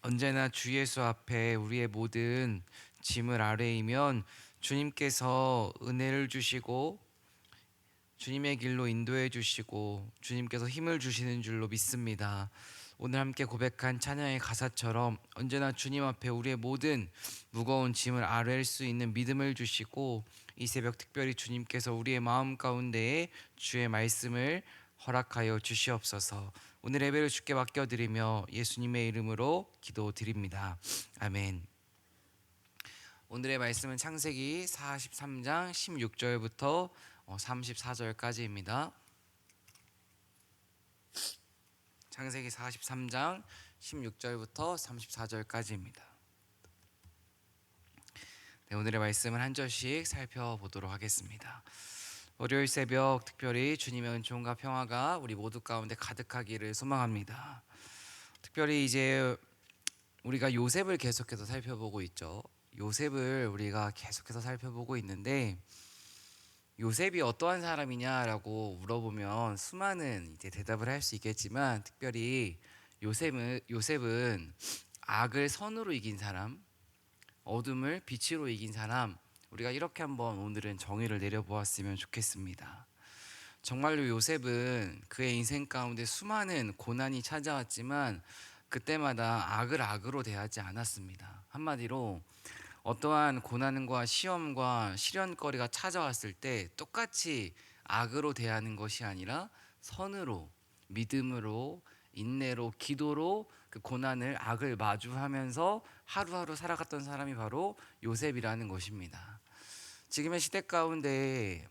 언제나 주 예수 앞에 우리의 모든 짐을 아뢰이면 주님께서 은혜를 주시고 주님의 길로 인도해 주시고 주님께서 힘을 주시는 줄로 믿습니다. 오늘 함께 고백한 찬양의 가사처럼 언제나 주님 앞에 우리의 모든 무거운 짐을 아뢰일 수 있는 믿음을 주시고 이 새벽 특별히 주님께서 우리의 마음 가운데에 주의 말씀을 허락하여 주시옵소서. 오늘 예배를 주께 맡겨드리며 예수님의 이름으로 기도드립니다. 아멘. 오늘의 말씀은 창세기 43장 16절부터 34절까지입니다. 창세기 43장 16절부터 34절까지입니다. 네, 오늘의 말씀을 한 절씩 살펴보도록 하겠습니다. 월요일 새벽 특별히 주님의 은총과 평화가 우리 모두 가운데 가득하기를 소망합니다. 특별히 이제 우리가 요셉을 계속해서 살펴보고 있죠. 요셉을 우리가 계속해서 살펴보고 있는데 요셉이 어떠한 사람이냐라고 물어보면 수많은 이제 대답을 할 수 있겠지만 특별히 요셉은 악을 선으로 이긴 사람, 어둠을 빛으로 이긴 사람, 우리가 이렇게 한번 오늘은 정의를 내려보았으면 좋겠습니다. 정말로 요셉은 그의 인생 가운데 수많은 고난이 찾아왔지만 그때마다 악을 악으로 대하지 않았습니다. 한마디로 어떠한 고난과 시험과 시련거리가 찾아왔을 때 똑같이 악으로 대하는 것이 아니라 선으로, 믿음으로, 인내로, 기도로 그 고난을, 악을 마주하면서 하루하루 살아갔던 사람이 바로 요셉이라는 것입니다. 지금의 시대 가운데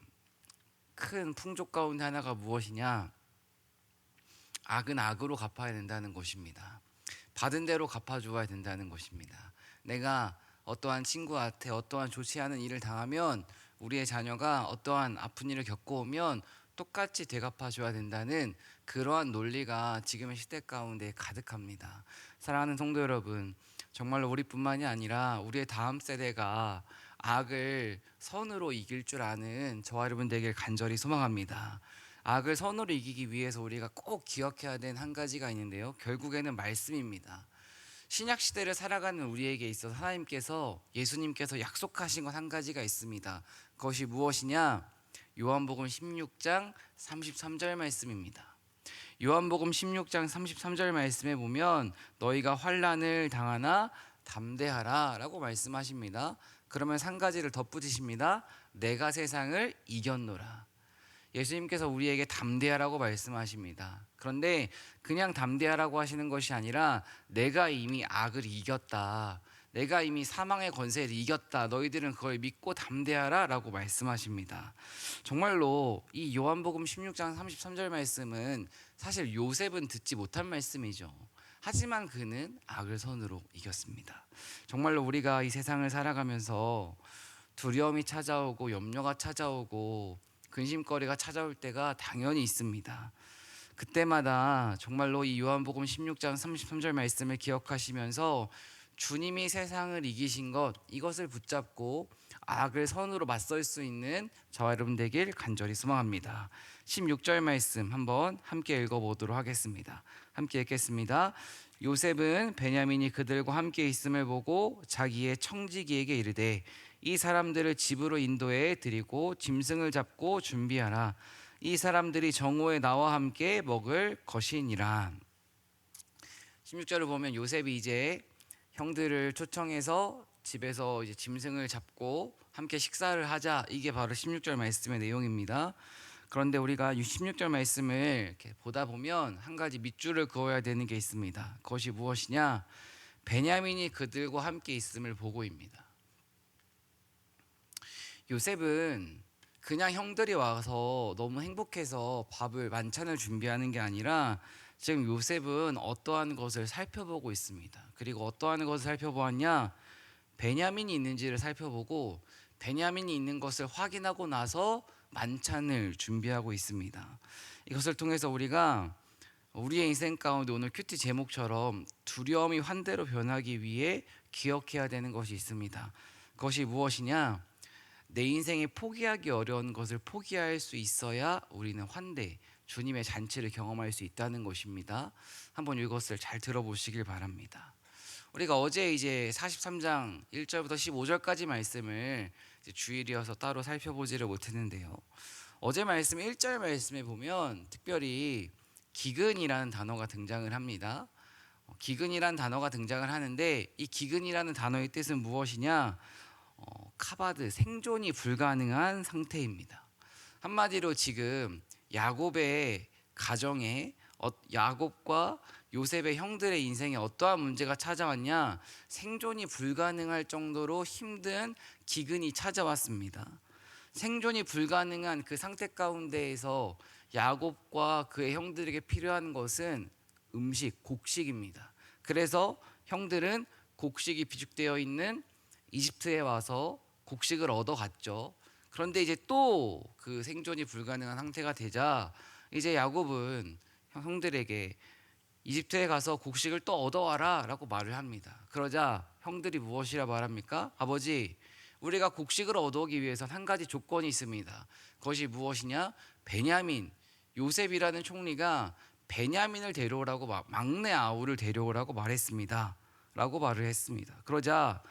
큰 풍족 가운데 하나가 무엇이냐? 악은 악으로 갚아야 된다는 것입니다. 받은 대로 갚아주어야 된다는 것입니다. 내가 어떠한 친구한테 어떠한 좋지 않은 일을 당하면 우리의 자녀가 어떠한 아픈 일을 겪어오면 똑같이 되갚아줘야 된다는 그러한 논리가 지금의 시대 가운데 가득합니다. 사랑하는 성도 여러분, 정말로 우리뿐만이 아니라 우리의 다음 세대가 악을 선으로 이길 줄 아는 저와 여러분 되길 간절히 소망합니다. 악을 선으로 이기기 위해서 우리가 꼭 기억해야 되는 한 가지가 있는데요, 결국에는 말씀입니다. 신약 시대를 살아가는 우리에게 있어서 하나님께서, 예수님께서 약속하신 것 한 가지가 있습니다. 그것이 무엇이냐? 요한복음 16장 33절 말씀입니다. 요한복음 16장 33절 말씀에 보면 너희가 환난을 당하나 담대하라 라고 말씀하십니다. 그러면 한 가지를 덧붙이십니다. 내가 세상을 이겼노라. 예수님께서 우리에게 담대하라고 말씀하십니다. 그런데 그냥 담대하라고 하시는 것이 아니라 내가 이미 악을 이겼다, 내가 이미 사망의 권세를 이겼다, 너희들은 그걸 믿고 담대하라 라고 말씀하십니다. 정말로 이 요한복음 16장 33절 말씀은 사실 요셉은 듣지 못한 말씀이죠. 하지만 그는 악을 선으로 이겼습니다. 정말로 우리가 이 세상을 살아가면서 두려움이 찾아오고 염려가 찾아오고 근심거리가 찾아올 때가 당연히 있습니다. 그때마다 정말로 이 요한복음 16장 33절 말씀을 기억하시면서 주님이 세상을 이기신 것, 이것을 붙잡고 악을 선으로 맞설 수 있는 저와 여러분 되길 간절히 소망합니다. 16절 말씀 한번 함께 읽어보도록 하겠습니다. 함께 읽겠습니다. 요셉은 베냐민이 그들과 함께 있음을 보고 자기의 청지기에게 이르되 이 사람들을 집으로 인도해 드리고 짐승을 잡고 준비하라. 이 사람들이 정오에 나와 함께 먹을 것이니라. 16절을 보면 요셉이 이제 형들을 초청해서 집에서 이제 짐승을 잡고 함께 식사를 하자, 이게 바로 16절 말씀의 내용입니다. 그런데 우리가 16절 말씀을 이렇게 보다 보면 한 가지 밑줄을 그어야 되는 게 있습니다. 그것이 무엇이냐? 베냐민이 그들과 함께 있음을 보고입니다. 요셉은 그냥 형들이 와서 너무 행복해서 밥을 만찬을 준비하는 게 아니라 지금 요셉은 어떠한 것을 살펴보고 있습니다. 그리고 어떠한 것을 살펴보았냐? 베냐민이 있는지를 살펴보고 베냐민이 있는 것을 확인하고 나서 만찬을 준비하고 있습니다. 이것을 통해서 우리가 우리의 인생 가운데 오늘 큐티 제목처럼 두려움이 환대로 변하기 위해 기억해야 되는 것이 있습니다. 그것이 무엇이냐? 내 인생에 포기하기 어려운 것을 포기할 수 있어야 우리는 환대, 주님의 잔치를 경험할 수 있다는 것입니다. 한번 이것을 잘 들어보시길 바랍니다. 우리가 어제 이제 43장 1절부터 15절까지 말씀을 이제 주일이어서 따로 살펴보지를 못했는데요. 어제 말씀 1절 말씀에 보면 특별히 기근이라는 단어가 등장을 합니다. 기근이라는 단어가 등장을 하는데 이 기근이라는 단어의 뜻은 무엇이냐? 카바드, 생존이 불가능한 상태입니다. 한마디로 지금 야곱의 가정에 야곱과 요셉의 형들의 인생에 어떠한 문제가 찾아왔냐? 생존이 불가능할 정도로 힘든 기근이 찾아왔습니다. 생존이 불가능한 그 상태 가운데에서 야곱과 그의 형들에게 필요한 것은 음식, 곡식입니다. 그래서 형들은 곡식이 비축되어 있는 이집트에 와서 곡식을 얻어갔죠. 그런데 이제 또 그 생존이 불가능한 상태가 되자 이제 야곱은 형들에게 이집트에 가서 곡식을 또 얻어와라 라고 말을 합니다. 그러자 형들이 무엇이라 말합니까? 아버지, 우리가 곡식을 얻어오기 위해서 한 가지 조건이 있습니다. 그것이 무엇이냐? 베냐민, 요셉이라는 총리가 베냐민을 데려오라고, 막내 아우를 데려오라고 말했습니다 라고 말을 했습니다. 그러자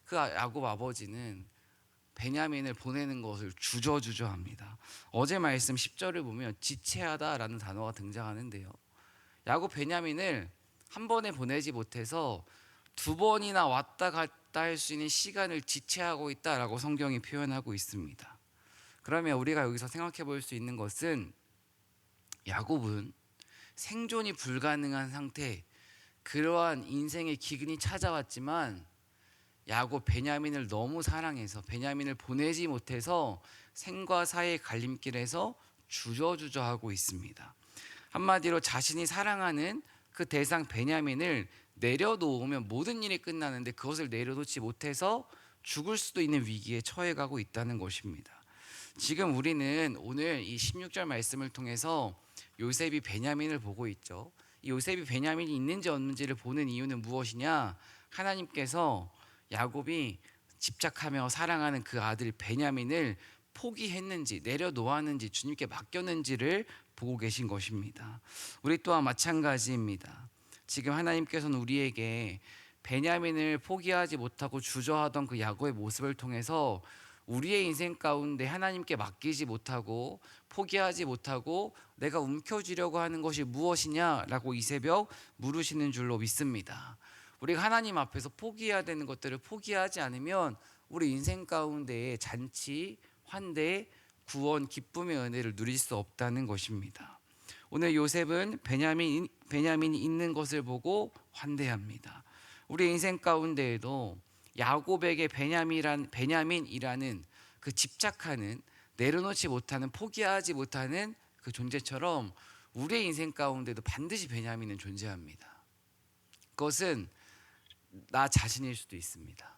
그 야곱 아버지는 베냐민을 보내는 것을 주저주저합니다. 어제 말씀 10절을 보면 지체하다라는 단어가 등장하는데요, 야곱 베냐민을 한 번에 보내지 못해서 두 번이나 왔다 갔다 할 수 있는 시간을 지체하고 있다라고 성경이 표현하고 있습니다. 그러면 우리가 여기서 생각해 볼 수 있는 것은 야곱은 생존이 불가능한 상태, 그러한 인생의 기근이 찾아왔지만 야곱 베냐민을 너무 사랑해서 베냐민을 보내지 못해서 생과 사의 갈림길에서 주저주저하고 있습니다. 한마디로 자신이 사랑하는 그 대상 베냐민을 내려놓으면 모든 일이 끝나는데 그것을 내려놓지 못해서 죽을 수도 있는 위기에 처해가고 있다는 것입니다. 지금 우리는 오늘 이 16절 말씀을 통해서 요셉이 베냐민을 보고 있죠. 이 요셉이 베냐민이 있는지 없는지를 보는 이유는 무엇이냐? 하나님께서 야곱이 집착하며 사랑하는 그 아들 베냐민을 포기했는지 내려놓았는지 주님께 맡겼는지를 보고 계신 것입니다. 우리 또한 마찬가지입니다. 지금 하나님께서는 우리에게 베냐민을 포기하지 못하고 주저하던 그 야곱의 모습을 통해서 우리의 인생 가운데 하나님께 맡기지 못하고 포기하지 못하고 내가 움켜쥐려고 하는 것이 무엇이냐라고 이 새벽 물으시는 줄로 믿습니다. 우리가 하나님 앞에서 포기해야 되는 것들을 포기하지 않으면 우리 인생 가운데에 잔치, 환대, 구원, 기쁨의 은혜를 누릴 수 없다는 것입니다. 오늘 요셉은 베냐민이 있는 것을 보고 환대합니다. 우리 인생 가운데에도 야곱에게 베냐민이라는 그 집착하는, 내려놓지 못하는, 포기하지 못하는 그 존재처럼 우리의 인생 가운데도 반드시 베냐민은 존재합니다. 그것은 나 자신일 수도 있습니다.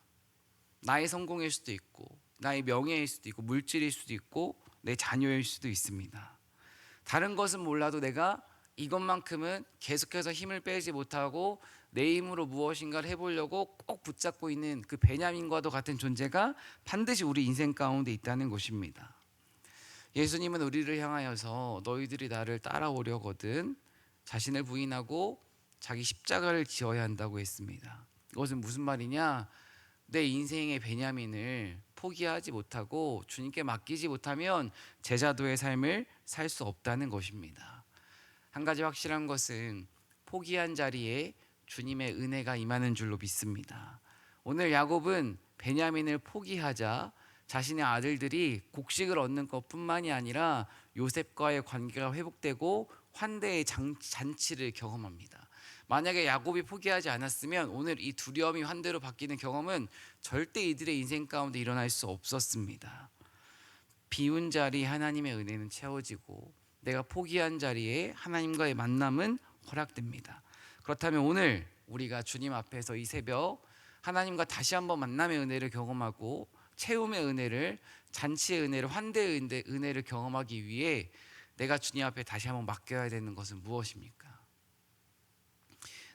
나의 성공일 수도 있고 나의 명예일 수도 있고 물질일 수도 있고 내 자녀일 수도 있습니다. 다른 것은 몰라도 내가 이것만큼은 계속해서 힘을 빼지 못하고 내 힘으로 무엇인가를 해보려고 꼭 붙잡고 있는 그 베냐민과도 같은 존재가 반드시 우리 인생 가운데 있다는 것입니다. 예수님은 우리를 향하여서 너희들이 나를 따라오려거든 자신을 부인하고 자기 십자가를 지어야 한다고 했습니다. 이것은 무슨 말이냐? 내 인생의 베냐민을 포기하지 못하고 주님께 맡기지 못하면 제자도의 삶을 살 수 없다는 것입니다. 한 가지 확실한 것은 포기한 자리에 주님의 은혜가 임하는 줄로 믿습니다. 오늘 야곱은 베냐민을 포기하자 자신의 아들들이 곡식을 얻는 것뿐만이 아니라 요셉과의 관계가 회복되고 환대의 잔치를 경험합니다. 만약에 야곱이 포기하지 않았으면 오늘 이 두려움이 환대로 바뀌는 경험은 절대 이들의 인생 가운데 일어날 수 없었습니다. 비운 자리 하나님의 은혜는 채워지고 내가 포기한 자리에 하나님과의 만남은 허락됩니다. 그렇다면 오늘 우리가 주님 앞에서 이 새벽 하나님과 다시 한번 만남의 은혜를 경험하고 채움의 은혜를, 잔치의 은혜를, 환대의 은혜를 경험하기 위해 내가 주님 앞에 다시 한번 맡겨야 되는 것은 무엇입니까?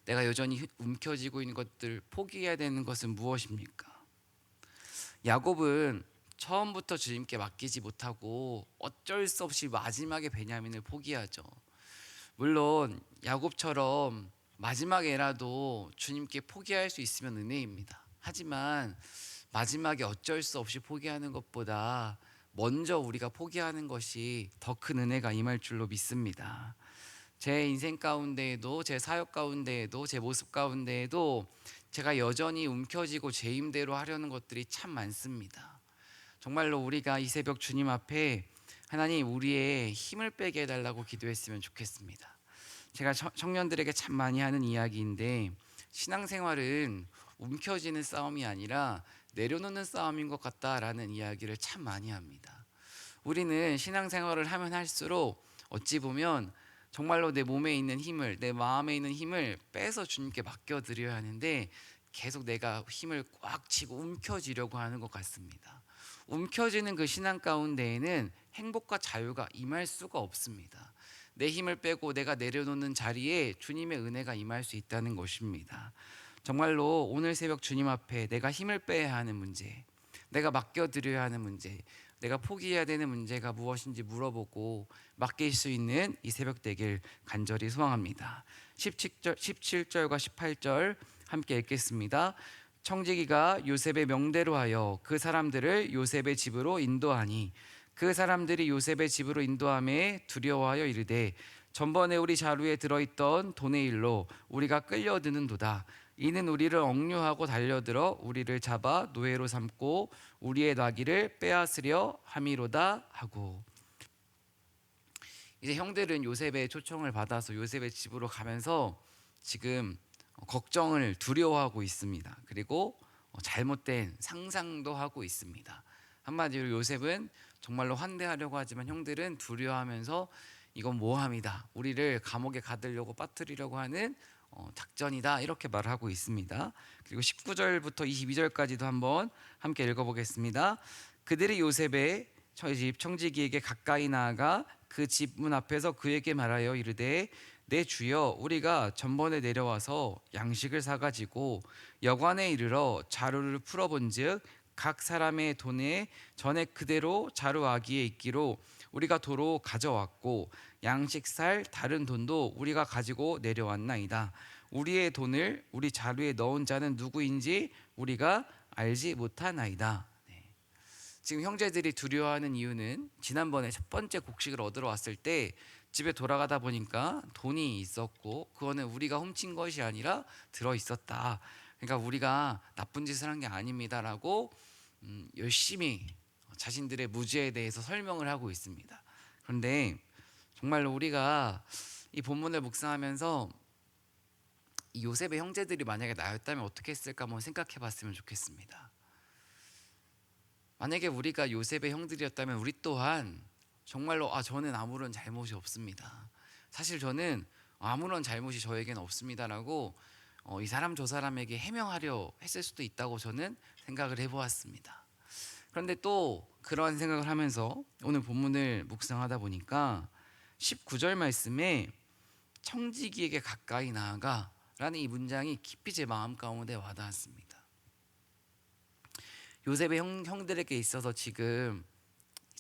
내가 여전히 움켜쥐고 있는 것들, 포기해야 되는 것은 무엇입니까? 야곱은 처음부터 주님께 맡기지 못하고 어쩔 수 없이 마지막에 베냐민을 포기하죠. 물론 야곱처럼 마지막에라도 주님께 포기할 수 있으면 은혜입니다. 하지만 마지막에 어쩔 수 없이 포기하는 것보다 먼저 우리가 포기하는 것이 더 큰 은혜가 임할 줄로 믿습니다. 제 인생 가운데에도, 제 사역 가운데에도, 제 모습 가운데에도 제가 여전히 움켜쥐고 제 힘대로 하려는 것들이 참 많습니다. 정말로 우리가 이 새벽 주님 앞에 하나님 우리의 힘을 빼게 해달라고 기도했으면 좋겠습니다. 제가 청년들에게 참 많이 하는 이야기인데, 신앙생활은 움켜쥐는 싸움이 아니라 내려놓는 싸움인 것 같다라는 이야기를 참 많이 합니다. 우리는 신앙생활을 하면 할수록 어찌 보면 정말로 내 몸에 있는 힘을, 내 마음에 있는 힘을 빼서 주님께 맡겨드려야 하는데, 계속 내가 힘을 꽉 쥐고 움켜쥐려고 하는 것 같습니다. 움켜쥐는 그 신앙 가운데에는 행복과 자유가 임할 수가 없습니다. 내 힘을 빼고 내가 내려놓는 자리에 주님의 은혜가 임할 수 있다는 것입니다. 정말로 오늘 새벽 주님 앞에 내가 힘을 빼야 하는 문제, 내가 맡겨드려야 하는 문제, 내가 포기해야 되는 문제가 무엇인지 물어보고 맡길 수 있는 이 새벽 되길 간절히 소망합니다. 17절과 18절 함께 읽겠습니다. 청지기가 요셉의 명대로 하여 그 사람들을 요셉의 집으로 인도하니 그 사람들이 요셉의 집으로 인도함에 두려워하여 이르되 전번에 우리 자루에 들어있던 돈의 일로 우리가 끌려드는도다. 이는 우리를 억류하고 달려들어 우리를 잡아 노예로 삼고 우리의 나귀를 빼앗으려 함이로다 하고. 이제 형들은 요셉의 초청을 받아서 요셉의 집으로 가면서 지금 걱정을 두려워하고 있습니다. 그리고 잘못된 상상도 하고 있습니다. 한마디로 요셉은 정말로 환대하려고 하지만 형들은 두려워하면서 이건 모함이다, 우리를 감옥에 가두려고 빠뜨리려고 하는 작전이다, 이렇게 말하고 있습니다. 그리고 19절부터 22절까지도 한번 함께 읽어보겠습니다. 그들이 요셉의 집 청지기에게 가까이 나아가 그 집 문 앞에서 그에게 말하여 이르되 내 주여, 우리가 전번에 내려와서 양식을 사가지고 여관에 이르러 자루를 풀어본즉 각 사람의 돈에 전에 그대로 자루 아기에 있기로 우리가 도로 가져왔고 양식 살 다른 돈도 우리가 가지고 내려왔나이다. 우리의 돈을 우리 자루에 넣은 자는 누구인지 우리가 알지 못하나이다. 지금 형제들이 두려워하는 이유는 지난번에 첫 번째 곡식을 얻으러 왔을 때 집에 돌아가다 보니까 돈이 있었고 그거는 우리가 훔친 것이 아니라 들어있었다. 그러니까 우리가 나쁜 짓을 한 게 아닙니다라고 열심히 자신들의 무죄에 대해서 설명을 하고 있습니다. 그런데 정말로 우리가 이 본문을 묵상하면서 이 요셉의 형제들이 만약에 나였다면 어떻게 했을까 한번 생각해 봤으면 좋겠습니다. 만약에 우리가 요셉의 형들이었다면 우리 또한 정말로 저는 아무런 잘못이 없습니다, 사실 저는 아무런 잘못이 저에게는 없습니다라고 이 사람 저 사람에게 해명하려 했을 수도 있다고 저는 생각을 해보았습니다. 그런데 또 그러한 생각을 하면서 오늘 본문을 묵상하다 보니까 19절 말씀에 청지기에게 가까이 나아가 라는 이 문장이 깊이 제 마음 가운데 와닿았습니다. 요셉의 형들에게 있어서 지금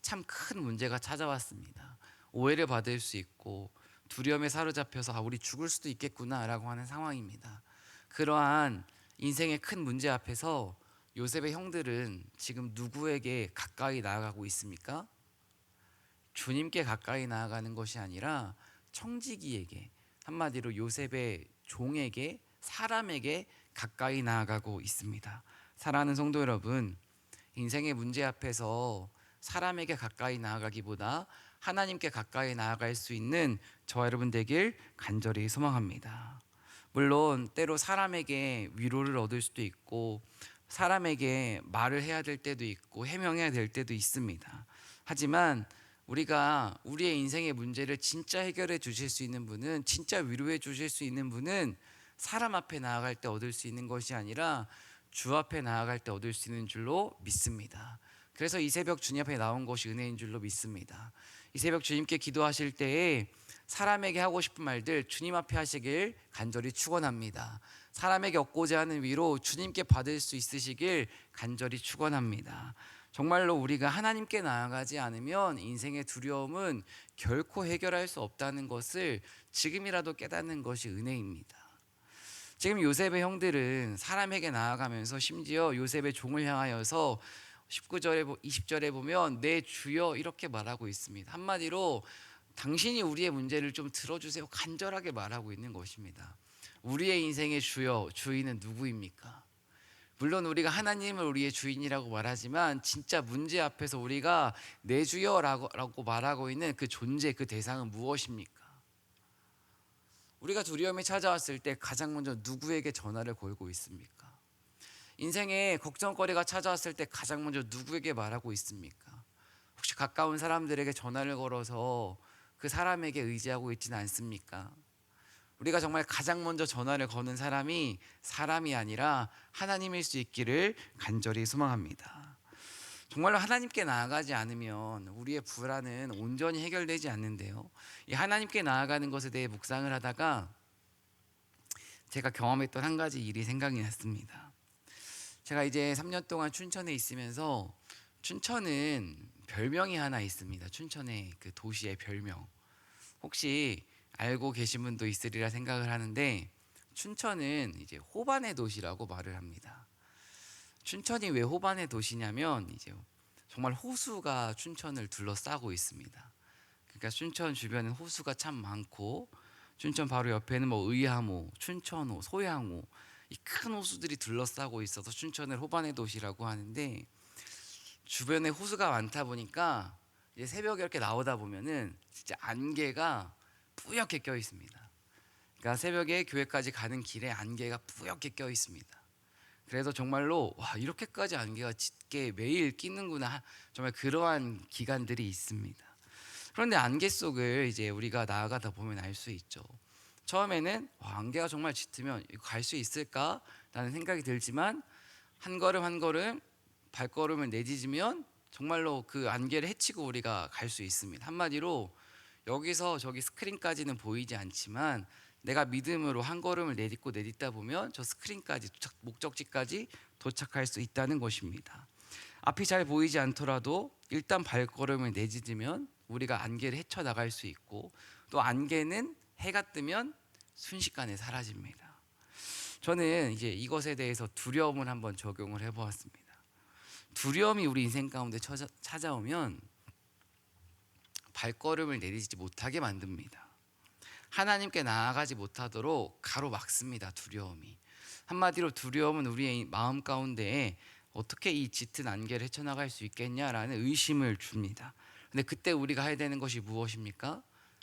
참 큰 문제가 찾아왔습니다. 오해를 받을 수 있고 두려움에 사로잡혀서 우리 죽을 수도 있겠구나라고 하는 상황입니다. 그러한 인생의 큰 문제 앞에서 요셉의 형들은 지금 누구에게 가까이 나아가고 있습니까? 주님께 가까이 나아가는 것이 아니라 청지기에게, 한마디로 요셉의 종에게, 사람에게 가까이 나아가고 있습니다. 사랑하는 성도 여러분, 인생의 문제 앞에서 사람에게 가까이 나아가기보다 하나님께 가까이 나아갈 수 있는 저와 여러분 되길 간절히 소망합니다. 물론 때로 사람에게 위로를 얻을 수도 있고 사람에게 말을 해야 될 때도 있고 해명해야 될 때도 있습니다. 하지만 우리가 우리의 인생의 문제를 진짜 해결해 주실 수 있는 분은, 진짜 위로해 주실 수 있는 분은 사람 앞에 나아갈 때 얻을 수 있는 것이 아니라 주 앞에 나아갈 때 얻을 수 있는 줄로 믿습니다. 그래서 이 새벽 주님 앞에 나온 것이 은혜인 줄로 믿습니다. 이 새벽 주님께 기도하실 때에 사람에게 하고 싶은 말들 주님 앞에 하시길 간절히 축원합니다. 사람에게 얻고자 하는 위로 주님께 받을 수 있으시길 간절히 축원합니다. 정말로 우리가 하나님께 나아가지 않으면 인생의 두려움은 결코 해결할 수 없다는 것을 지금이라도 깨닫는 것이 은혜입니다. 지금 요셉의 형들은 사람에게 나아가면서 심지어 요셉의 종을 향하여서 19절에 20절에 보면 내 주여 이렇게 말하고 있습니다. 한마디로 당신이 우리의 문제를 좀 들어주세요 간절하게 말하고 있는 것입니다. 우리의 인생의 주여 주인은 누구입니까? 물론 우리가 하나님을 우리의 주인이라고 말하지만 진짜 문제 앞에서 우리가 내 주여라고 말하고 있는 그 존재, 그 대상은 무엇입니까? 우리가 두려움이 찾아왔을 때 가장 먼저 누구에게 전화를 걸고 있습니까? 인생에 걱정거리가 찾아왔을 때 가장 먼저 누구에게 말하고 있습니까? 혹시 가까운 사람들에게 전화를 걸어서 그 사람에게 의지하고 있지는 않습니까? 우리가 정말 가장 먼저 전화를 거는 사람이 아니라 하나님일 수 있기를 간절히 소망합니다. 정말로 하나님께 나아가지 않으면 우리의 불안은 온전히 해결되지 않는데요. 이 하나님께 나아가는 것에 대해 묵상을 하다가 제가 경험했던 한 가지 일이 생각이 났습니다. 제가 이제 3년 동안 춘천에 있으면서 춘천은 별명이 하나 있습니다. 춘천의 그 도시의 별명. 혹시 알고 계신 분도 있으리라 생각을 하는데 춘천은 이제 호반의 도시라고 말을 합니다. 춘천이 왜 호반의 도시냐면 이제 정말 호수가 춘천을 둘러싸고 있습니다. 그러니까 춘천 주변엔 호수가 참 많고 춘천 바로 옆에는 뭐 의하모, 춘천호, 소양호 이 큰 호수들이 둘러싸고 있어서 춘천을 호반의 도시라고 하는데 주변에 호수가 많다 보니까 이제 새벽에 이렇게 나오다 보면은 진짜 안개가 뿌옇게 껴 있습니다. 그러니까 새벽에 교회까지 가는 길에 안개가 뿌옇게 껴 있습니다. 그래서 정말로 와 이렇게까지 안개가 짙게 매일 끼는구나 정말 그러한 기간들이 있습니다. 그런데 안개 속을 이제 우리가 나아가다 보면 알 수 있죠. 처음에는 와, 안개가 정말 짙으면 갈 수 있을까라는 생각이 들지만 한 걸음 한 걸음 발걸음을 내딛으면 정말로 그 안개를 헤치고 우리가 갈 수 있습니다. 한마디로 여기서 저기 스크린까지는 보이지 않지만 내가 믿음으로 한 걸음을 내딛다 보면 저 스크린까지 목적지까지 도착할 수 있다는 것입니다. 앞이 잘 보이지 않더라도 일단 발걸음을 내딛으면 우리가 안개를 헤쳐나갈 수 있고 또 안개는 해가 뜨면 순식간에 사라집니다. 저는 이제 이것에 대해서 두려움을 한번 적용을 해보았습니다. 두려움이 우리 인생 가운데 찾아오면 발걸음을 내딛지 못하게 만듭니다. 하나님께 나아가지 못하도록 가로막습니다. 두려움이. 한마디로 두려움은 우리의 마음 가운데에 어떻게 이 짙은 안개를 헤쳐나갈 수 있겠냐라는 의심을 줍니다. 근데 그때 우리가 해야 되는 것이 무엇입니까?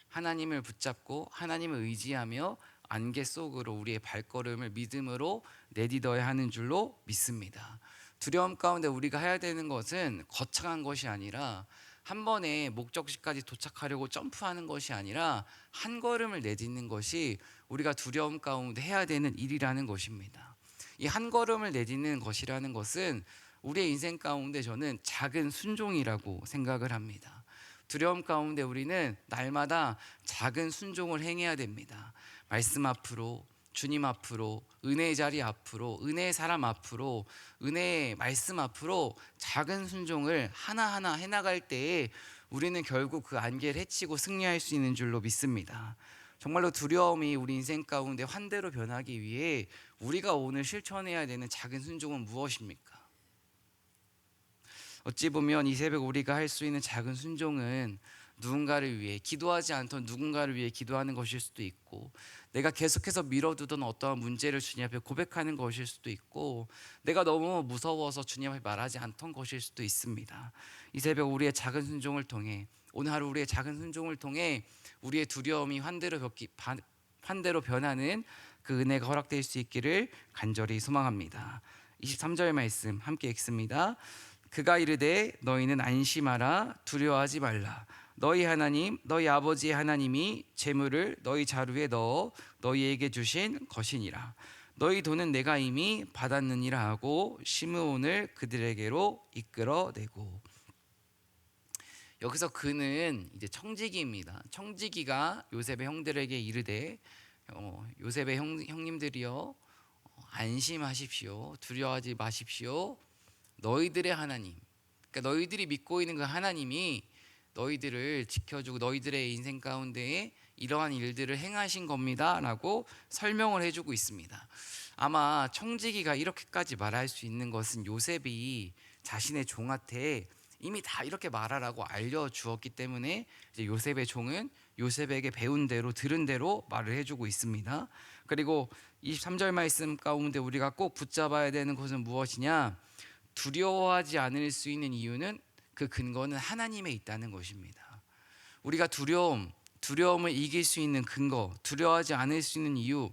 하나님을 붙잡고 하나님을 의지하며 안개 속으로 우리의 발걸음을 믿음으로 내딛어야 하는 줄로 믿습니다. 두려움 가운데 우리가 해야 되는 것은 거창한 것이 아니라 한 번에 목적지까지 도착하려고 점프하는 것이 아니라 한 걸음을 내딛는 것이 우리가 두려움 가운데 해야 되는 일이라는 것입니다. 이 한 걸음을 내딛는 것이라는 것은 우리의 인생 가운데 저는 작은 순종이라고 생각을 합니다. 두려움 가운데 우리는 날마다 작은 순종을 행해야 됩니다. 말씀 앞으로, 주님 앞으로, 은혜의 자리 앞으로, 은혜의 사람 앞으로, 은혜의 말씀 앞으로 작은 순종을 하나하나 해나갈 때에 우리는 결국 그 안개를 헤치고 승리할 수 있는 줄로 믿습니다. 정말로 두려움이 우리 인생 가운데 환대로 변하기 위해 우리가 오늘 실천해야 되는 작은 순종은 무엇입니까? 어찌 보면 이 새벽 우리가 할 수 있는 작은 순종은 누군가를 위해 기도하지 않던 누군가를 위해 기도하는 것일 수도 있고 내가 계속해서 미뤄두던 어떠한 문제를 주님 앞에 고백하는 것일 수도 있고 내가 너무 무서워서 주님 앞에 말하지 않던 것일 수도 있습니다. 이 새벽 우리의 작은 순종을 통해 오늘 하루 우리의 작은 순종을 통해 우리의 두려움이 환대로 변하는 그 은혜가 허락될 수 있기를 간절히 소망합니다. 23절 말씀 함께 읽습니다. 그가 이르되 너희는 안심하라 두려워하지 말라 너희 하나님 너희 아버지의 하나님이 재물을 너희 자루에 넣어 너희에게 주신 것이니라 너희 돈은 내가 이미 받았느니라 하고 시므온을 그들에게로 이끌어내고. 여기서 그는 이제 청지기입니다. 청지기가 요셉의 형들에게 이르되 요셉의 형님들이여 안심하십시오 두려워하지 마십시오 너희들의 하나님, 그러니까 너희들이 믿고 있는 그 하나님이 너희들을 지켜주고 너희들의 인생 가운데에 이러한 일들을 행하신 겁니다라고 설명을 해주고 있습니다. 아마 청지기가 이렇게까지 말할 수 있는 것은 요셉이 자신의 종한테 이미 다 이렇게 말하라고 알려주었기 때문에 이제 요셉의 종은 요셉에게 배운 대로 들은 대로 말을 해주고 있습니다. 그리고 23절 말씀 가운데 우리가 꼭 붙잡아야 되는 것은 무엇이냐? 두려워하지 않을 수 있는 이유는 그 근거는 하나님에 있다는 것입니다. 우리가 두려움을 이길 수 있는 근거, 두려워하지 않을 수 있는 이유,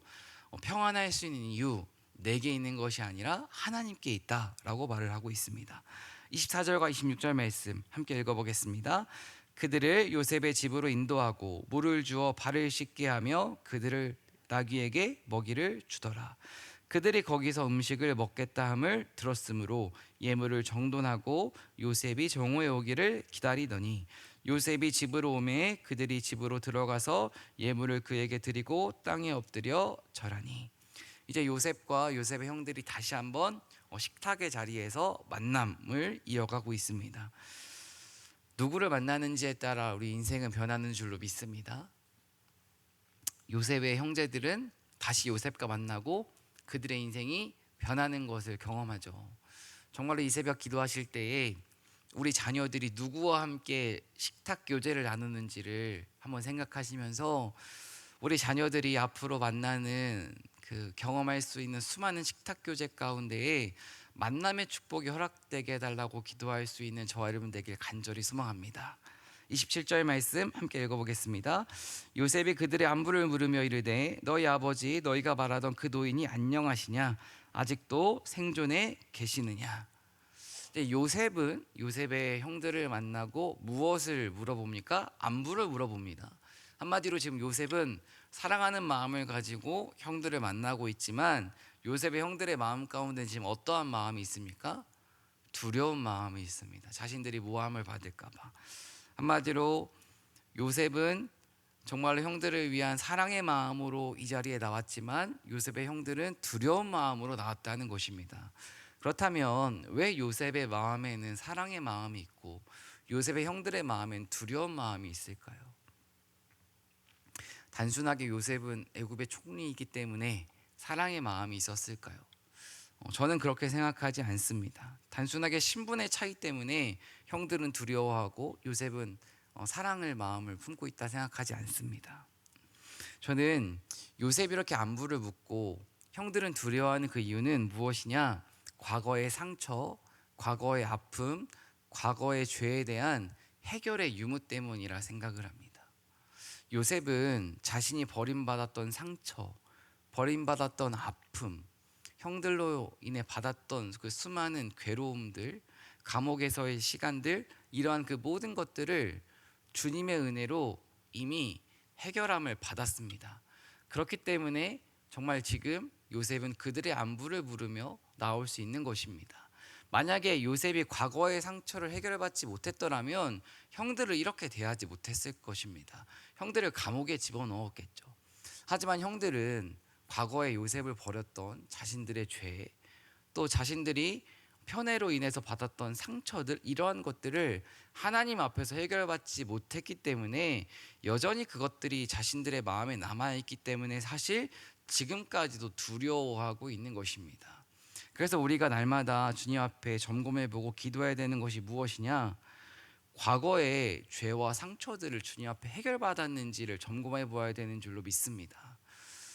평안할 수 있는 이유, 내게 있는 것이 아니라 하나님께 있다라고 말을 하고 있습니다. 24절과 26절 말씀 함께 읽어보겠습니다. 그들을 요셉의 집으로 인도하고 물을 주어 발을 씻게 하며 그들을 나귀에게 먹이를 주더라. 그들이 거기서 음식을 먹겠다 함을 들었으므로 예물을 정돈하고 요셉이 정오에 오기를 기다리더니 요셉이 집으로 오매 그들이 집으로 들어가서 예물을 그에게 드리고 땅에 엎드려 절하니. 이제 요셉과 요셉의 형들이 다시 한번 식탁의 자리에서 만남을 이어가고 있습니다. 누구를 만나는지에 따라 우리 인생은 변하는 줄로 믿습니다. 요셉의 형제들은 다시 요셉과 만나고 그들의 인생이 변하는 것을 경험하죠. 정말로 이 새벽 기도하실 때에 우리 자녀들이 누구와 함께 식탁 교제를 나누는지를 한번 생각하시면서 우리 자녀들이 앞으로 만나는 그 경험할 수 있는 수많은 식탁 교제 가운데에 만남의 축복이 허락되게 해달라고 기도할 수 있는 저와 여러분 되길 간절히 소망합니다. 27절 말씀 함께 읽어보겠습니다. 요셉이 그들의 안부를 물으며 이르되 너희 아버지 너희가 말하던 그 노인이 안녕하시냐? 아직도 생존해 계시느냐? 요셉은 요셉의 형들을 만나고 무엇을 물어봅니까? 안부를 물어봅니다. 한마디로 지금 요셉은 사랑하는 마음을 가지고 형들을 만나고 있지만 요셉의 형들의 마음 가운데 지금 어떠한 마음이 있습니까? 두려운 마음이 있습니다. 자신들이 모함을 받을까 봐. 한마디로 요셉은 정말로 형들을 위한 사랑의 마음으로 이 자리에 나왔지만 요셉의 형들은 두려운 마음으로 나왔다는 것입니다. 그렇다면 왜 요셉의 마음에는 사랑의 마음이 있고 요셉의 형들의 마음에는 두려운 마음이 있을까요? 단순하게 요셉은 애굽의 총리이기 때문에 사랑의 마음이 있었을까요? 저는 그렇게 생각하지 않습니다. 단순하게 신분의 차이 때문에 형들은 두려워하고 요셉은 사랑을 마음을 품고 있다 생각하지 않습니다. 저는 요셉이 이렇게 안부를 묻고 형들은 두려워하는 그 이유는 무엇이냐? 과거의 상처, 과거의 아픔, 과거의 죄에 대한 해결의 유무 때문이라 생각을 합니다. 요셉은 자신이 버림받았던 상처, 버림받았던 아픔, 형들로 인해 받았던 그 수많은 괴로움들, 감옥에서의 시간들, 이러한 그 모든 것들을 주님의 은혜로 이미 해결함을 받았습니다. 그렇기 때문에 정말 지금 요셉은 그들의 안부를 물으며 나올 수 있는 것입니다. 만약에 요셉이 과거의 상처를 해결받지 못했더라면 형들을 이렇게 대하지 못했을 것입니다. 형들을 감옥에 집어넣었겠죠. 하지만 형들은 과거에 요셉을 버렸던 자신들의 죄, 또 자신들이 편애로 인해서 받았던 상처들, 이러한 것들을 하나님 앞에서 해결받지 못했기 때문에 여전히 그것들이 자신들의 마음에 남아있기 때문에 사실 지금까지도 두려워하고 있는 것입니다. 그래서 우리가 날마다 주님 앞에 점검해보고 기도해야 되는 것이 무엇이냐? 과거의 죄와 상처들을 주님 앞에 해결받았는지를 점검해 보아야 되는 줄로 믿습니다.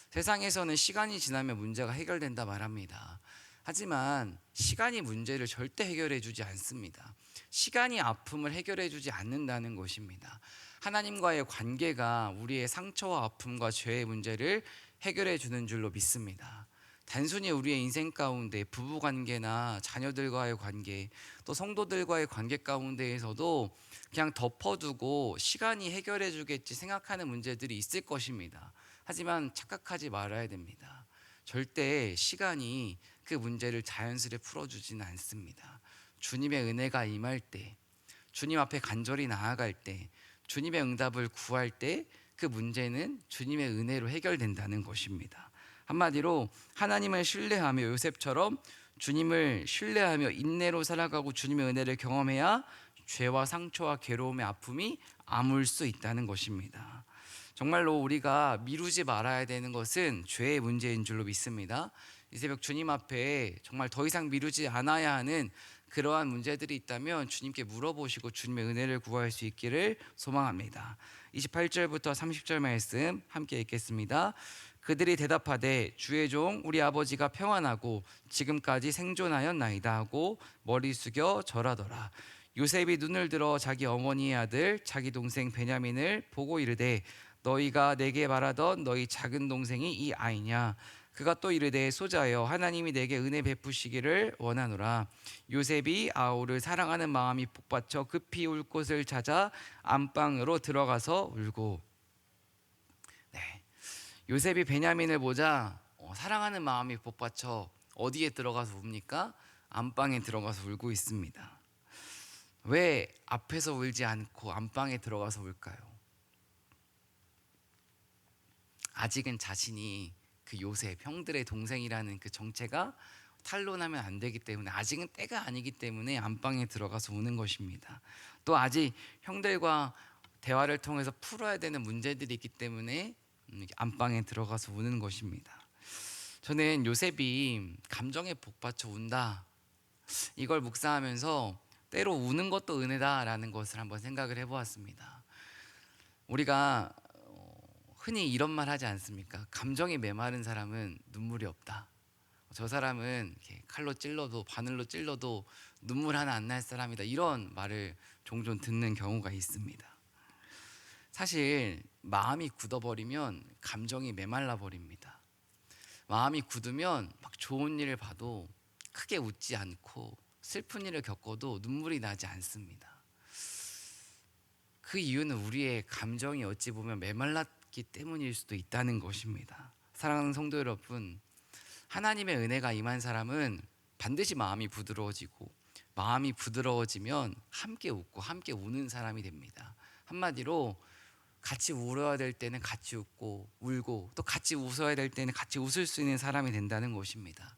세상에서는 시간이 지나면 문제가 해결된다 말합니다. 하지만 시간이 문제를 절대 해결해 주지 않습니다. 시간이 아픔을 해결해 주지 않는다는 것입니다. 하나님과의 관계가 우리의 상처와 아픔과 죄의 문제를 해결해 주는 줄로 믿습니다. 단순히 우리의 인생 가운데 부부관계나 자녀들과의 관계, 또 성도들과의 관계 가운데에서도 그냥 덮어두고 시간이 해결해 주겠지 생각하는 문제들이 있을 것입니다. 하지만 착각하지 말아야 됩니다. 절대 시간이 그 문제를 자연스레 풀어주지는 않습니다. 주님의 은혜가 임할 때, 주님 앞에 간절히 나아갈 때, 주님의 응답을 구할 때 그 문제는 주님의 은혜로 해결된다는 것입니다. 한마디로 하나님을 신뢰하며 요셉처럼 주님을 신뢰하며 인내로 살아가고 주님의 은혜를 경험해야 죄와 상처와 괴로움의 아픔이 아물 수 있다는 것입니다. 정말로 우리가 미루지 말아야 되는 것은 죄의 문제인 줄로 믿습니다. 이 새벽 주님 앞에 정말 더 이상 미루지 않아야 하는 그러한 문제들이 있다면 주님께 물어보시고 주님의 은혜를 구할 수 있기를 소망합니다. 28절부터 30절 말씀 함께 읽겠습니다. 그들이 대답하되 주의 종 우리 아버지가 평안하고 지금까지 생존하였나이다 하고 머리 숙여 절하더라. 요셉이 눈을 들어 자기 어머니의 아들 자기 동생 베냐민을 보고 이르되 너희가 내게 말하던 너희 작은 동생이 이 아이냐. 그가 또 이르되 소자여 하나님이 내게 은혜 베푸시기를 원하노라. 요셉이 아우를 사랑하는 마음이 복받쳐 급히 울 곳을 찾아 안방으로 들어가서 울고. 네, 요셉이 베냐민을 보자 사랑하는 마음이 복받쳐 어디에 들어가서 웁니까? 안방에 들어가서 울고 있습니다. 왜 앞에서 울지 않고 안방에 들어가서 울까요? 아직은 자신이 그 요셉 형들의 동생이라는 그 정체가 탄로나면 안 되기 때문에, 아직은 때가 아니기 때문에 안방에 들어가서 우는 것입니다. 또 아직 형들과 대화를 통해서 풀어야 되는 문제들이 있기 때문에 안방에 들어가서 우는 것입니다. 저는 요셉이 감정에 복받쳐 운다, 이걸 묵상하면서 때로 우는 것도 은혜다라는 것을 한번 생각을 해보았습니다. 우리가 흔히 이런 말 하지 않습니까? 감정이 메마른 사람은 눈물이 없다. 저 사람은 이렇게 칼로 찔러도 바늘로 찔러도 눈물 하나 안 날 사람이다. 이런 말을 종종 듣는 경우가 있습니다. 사실 마음이 굳어버리면 감정이 메말라 버립니다. 마음이 굳으면 막 좋은 일을 봐도 크게 웃지 않고 슬픈 일을 겪어도 눈물이 나지 않습니다. 그 이유는 우리의 감정이 어찌 보면 메말랐기 때문일 수도 있다는 것입니다. 사랑하는 성도 여러분, 하나님의 은혜가 임한 사람은 반드시 마음이 부드러워지고, 마음이 부드러워지면 함께 웃고 함께 우는 사람이 됩니다. 한마디로 같이 울어야 될 때는 같이 웃고 울고, 또 같이 웃어야 될 때는 같이 웃을 수 있는 사람이 된다는 것입니다.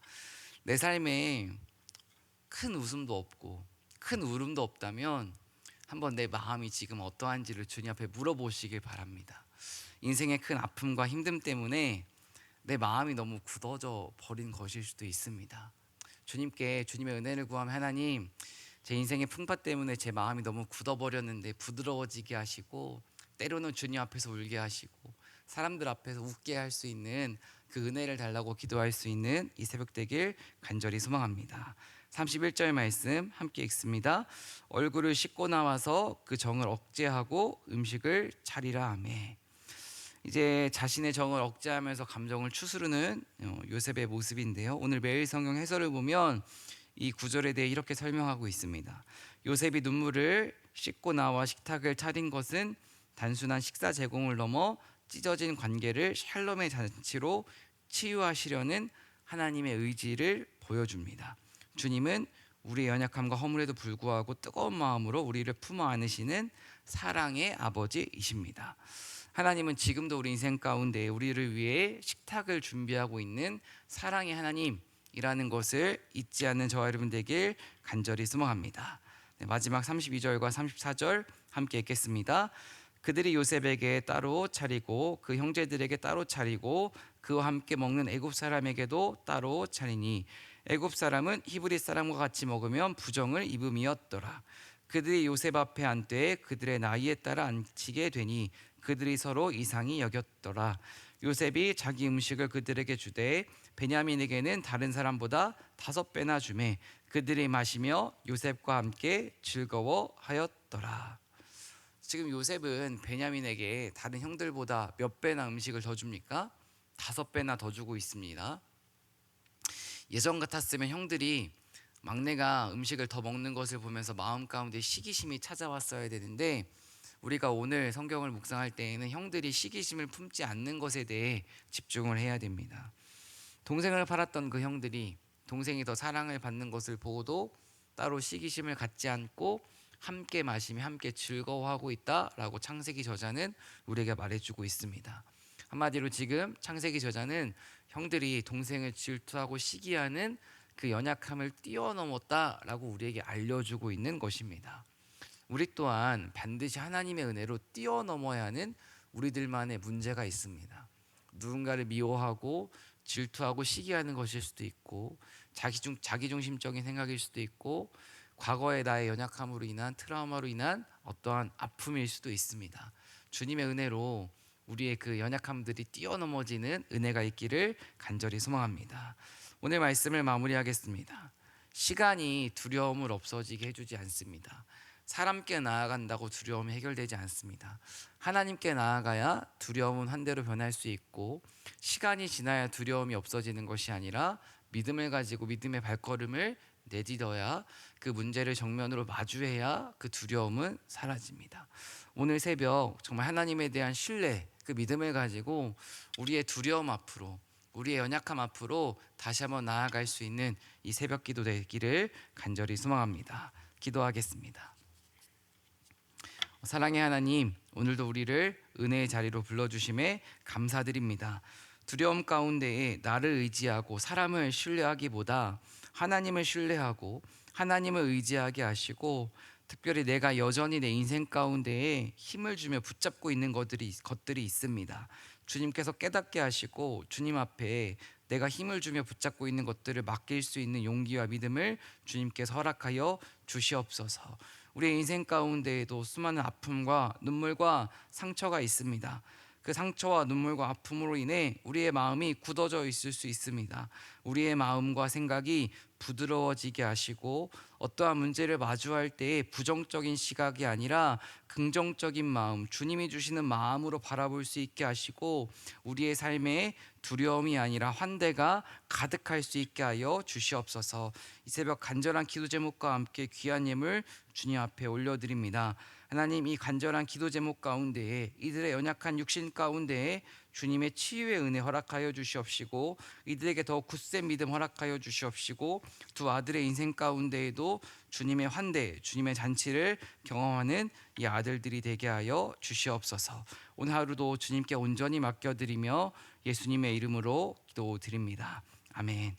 내 삶에 큰 웃음도 없고 큰 울음도 없다면 한번 내 마음이 지금 어떠한지를 주님 앞에 물어보시길 바랍니다. 인생의 큰 아픔과 힘듦 때문에 내 마음이 너무 굳어져 버린 것일 수도 있습니다. 주님께 주님의 은혜를 구하면, 하나님, 제 인생의 풍파 때문에 제 마음이 너무 굳어버렸는데 부드러워지게 하시고, 때로는 주님 앞에서 울게 하시고 사람들 앞에서 웃게 할 수 있는 그 은혜를 달라고 기도할 수 있는 이 새벽 되길 간절히 소망합니다. 31절 말씀 함께 읽습니다. 얼굴을 씻고 나와서 그 정을 억제하고 음식을 차리라 하매. 이제 자신의 정을 억제하면서 감정을 추스르는 요셉의 모습인데요. 오늘 매일 성경 해설을 보면 이 구절에 대해 이렇게 설명하고 있습니다. 요셉이 눈물을 씻고 나와 식탁을 차린 것은 단순한 식사 제공을 넘어 찢어진 관계를 샬롬의 잔치로 치유하시려는 하나님의 의지를 보여줍니다. 주님은 우리의 연약함과 허물에도 불구하고 뜨거운 마음으로 우리를 품어 안으시는 사랑의 아버지이십니다. 하나님은 지금도 우리 인생 가운데 우리를 위해 식탁을 준비하고 있는 사랑의 하나님이라는 것을 잊지 않는 저와 여러분 되길 간절히 소망합니다. 마지막 32절과 34절 함께 읽겠습니다. 그들이 요셉에게 따로 차리고 그 형제들에게 따로 차리고 그와 함께 먹는 애굽 사람에게도 따로 차리니 애굽 사람은 히브리 사람과 같이 먹으면 부정을 입음이었더라. 그들이 요셉 앞에 앉되 그들의 나이에 따라 앉히게 되니 그들이 서로 이상히 여겼더라. 요셉이 자기 음식을 그들에게 주되 베냐민에게는 다른 사람보다 5배나 주매 그들이 마시며 요셉과 함께 즐거워하였더라. 지금 요셉은 베냐민에게 다른 형들보다 몇 배나 음식을 더 줍니까? 5배나 더 주고 있습니다. 예전 같았으면 형들이 막내가 음식을 더 먹는 것을 보면서 마음 가운데 시기심이 찾아왔어야 되는데, 우리가 오늘 성경을 묵상할 때에는 형들이 시기심을 품지 않는 것에 대해 집중을 해야 됩니다. 동생을 팔았던 그 형들이 동생이 더 사랑을 받는 것을 보고도 따로 시기심을 갖지 않고 함께 마시며 함께 즐거워하고 있다라고 창세기 저자는 우리에게 말해주고 있습니다. 한마디로 지금 창세기 저자는 형들이 동생을 질투하고 시기하는 그 연약함을 뛰어넘었다라고 우리에게 알려주고 있는 것입니다. 우리 또한 반드시 하나님의 은혜로 뛰어넘어야 하는 우리들만의 문제가 있습니다. 누군가를 미워하고 질투하고 시기하는 것일 수도 있고, 자기중심적인 생각일 수도 있고, 과거의 나의 연약함으로 인한 트라우마로 인한 어떠한 아픔일 수도 있습니다. 주님의 은혜로 우리의 그 연약함들이 뛰어넘어지는 은혜가 있기를 간절히 소망합니다. 오늘 말씀을 마무리하겠습니다. 시간이 두려움을 없어지게 해주지 않습니다. 사람께 나아간다고 두려움이 해결되지 않습니다. 하나님께 나아가야 두려움은 환대로 변할 수 있고, 시간이 지나야 두려움이 없어지는 것이 아니라 믿음을 가지고 믿음의 발걸음을 내딛어야, 그 문제를 정면으로 마주해야 그 두려움은 사라집니다. 오늘 새벽 정말 하나님에 대한 신뢰, 그 믿음을 가지고 우리의 두려움 앞으로, 우리의 연약함 앞으로 다시 한번 나아갈 수 있는 이 새벽 기도 되기를 간절히 소망합니다. 기도하겠습니다. 사랑의 하나님, 오늘도 우리를 은혜의 자리로 불러주심에 감사드립니다. 두려움 가운데에 나를 의지하고 사람을 신뢰하기보다 하나님을 신뢰하고 하나님을 의지하게 하시고, 특별히 내가 여전히 내 인생 가운데에 힘을 주며 붙잡고 있는 것들이 있습니다. 주님께서 깨닫게 하시고 주님 앞에 내가 힘을 주며 붙잡고 있는 것들을 맡길 수 있는 용기와 믿음을 주님께서 허락하여 주시옵소서. 우리의 인생 가운데에도 수많은 아픔과 눈물과 상처가 있습니다. 그 상처와 눈물과 아픔으로 인해 우리의 마음이 굳어져 있을 수 있습니다. 우리의 마음과 생각이 부드러워지게 하시고, 어떠한 문제를 마주할 때에 부정적인 시각이 아니라 긍정적인 마음, 주님이 주시는 마음으로 바라볼 수 있게 하시고, 우리의 삶에 두려움이 아니라 환대가 가득할 수 있게 하여 주시옵소서. 이 새벽 간절한 기도 제목과 함께 귀한 예물 주님 앞에 올려드립니다. 하나님, 이 간절한 기도 제목 가운데에 이들의 연약한 육신 가운데에 주님의 치유의 은혜 허락하여 주시옵시고, 이들에게 더 굳센 믿음 허락하여 주시옵시고, 두 아들의 인생 가운데에도 주님의 환대, 주님의 잔치를 경험하는 이 아들들이 되게 하여 주시옵소서. 오늘 하루도 주님께 온전히 맡겨드리며 예수님의 이름으로 기도드립니다. 아멘.